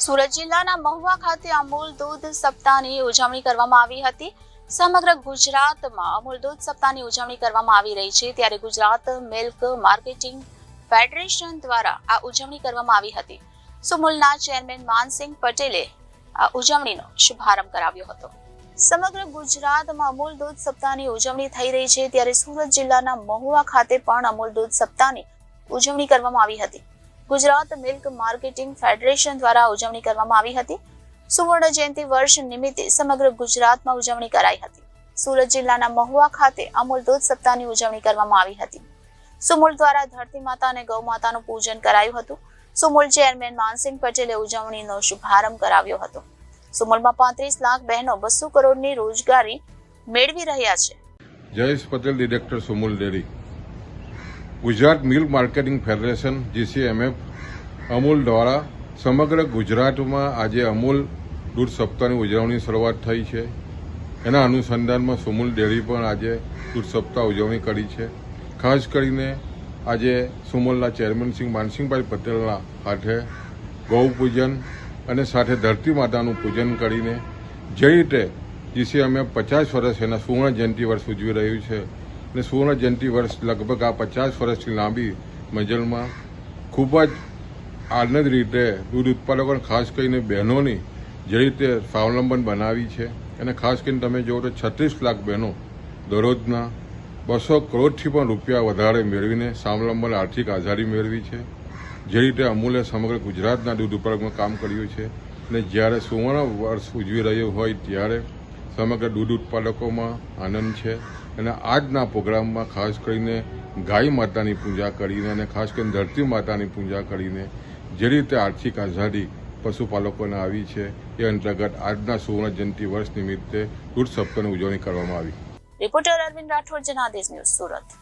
સુરત જિલ્લાના મહુવા ખાતે અમૂલ દૂધ સપ્તાહની ઉજવણી કરવામાં આવી હતી। સમગ્ર ગુજરાતમાં અમૂલ દૂધ સપ્તાહની ઉજવણી કરવામાં આવી રહી છે, ત્યારે ગુજરાત મિલ્ક માર્કેટિંગ ફેડરેશન દ્વારા આ ઉજવણી કરવામાં આવી હતી। સુમુલના ચેરમેન માનસિંહ પટેલે આ ઉજવણીનો શુભારંભ કરાવ્યો હતો। સમગ્ર ગુજરાતમાં અમૂલ દૂધ સપ્તાહની ઉજવણી થઈ રહી છે, ત્યારે સુરત જિલ્લાના મહુવા ખાતે પણ અમૂલ દૂધ સપ્તાહની ઉજવણી કરવામાં આવી હતી। ગુજરાત મિલ્ક માર્કેટિંગ ફેડરેશન દ્વારા ઉજવણી કરવામાં આવી હતી। સુવર્ણ જયંતિ વર્ષ નિમિત્તે સમગ્ર ગુજરાતમાં ઉજવણી કરાઈ હતી। સુરત જિલ્લાના મહુવા ખાતે અમૂલ દૂધ સપ્તાહની ઉજવણી કરવામાં આવી હતી। સુમુલ દ્વારા ધરતી માતા અને ગૌ માતાનું પૂજન કરાયું હતું। સુમુલ ચેરમેન માનસિંહ પટેલે ઉજવણીનો શુભારંભ કરાવ્યો હતો। સુમુલમાં 35 લાખ બહેનો 200 કરોડની રોજગારી મેળવી રહ્યા છે। Jayesh Patel, director Sumul dairy. Gujarat milk marketing federation GCMF Amul દ્વારા સમગ્ર ગુજરાતમાં આજે અમૂલ દૂધ સપ્તાહની ઉજવણી શરૂઆત થઈ છે। એના અનુસંધાનમાં સુમુલ ડેરી પણ આજે દૂધ સપ્તાહ ઉજવણી કરી છે। ખાસ કરીને આજે સુમુલના ચેરમેન શ્રી માનસિંહભાઈ પટેલના હાથે ગૌ પૂજન અને સાથે ધરતી માતાનું પૂજન કરીને જે રીતે GCMF 50 વર્ષ એના સુવર્ણ જયંતિ વર્ષ ઉજવી રહ્યું છે અને સુવર્ણ જયંતિ વર્ષ લગભગ આ 50 વર્ષથી લાંબી મજલમાં ખૂબ જ આનંદ રીતે દૂધ ઉત્પાદકો ખાસ કરીને બહેનોની જે રીતે સ્વાવલંબન બનાવી છે અને ખાસ કરીને તમે જુઓ તો 36 લાખ બહેનો દરરોજના 200 કરોડથી પણ રૂપિયા વધારે મેળવીને સ્વાવલંબન આર્થિક આઝાદી મેળવી છે। જે રીતે અમૂલે સમગ્ર ગુજરાતના દૂધ ઉત્પાદકમાં કામ કર્યું છે અને જ્યારે સુવર્ણ વર્ષ ઉજવી રહ્યું હોય ત્યારે સમગ્ર દૂધ ઉત્પાદકોમાં આનંદ છે અને આજના પ્રોગ્રામમાં ખાસ કરીને ગાય માતાની પૂજા કરીને અને ખાસ કરીને ધરતી માતાની પૂજા કરીને જે રીતે આર્થિક આઝાદી પશુપાલકોને આવી છે એ અંતર્ગત આજના સુવર્ણ જયંતિ વર્ષ નિમિત્તે દૂધ સપ્તાહની ઉજવણી કરવામાં આવી। Reporter Arvind Rathod, Janadesh news, Surat.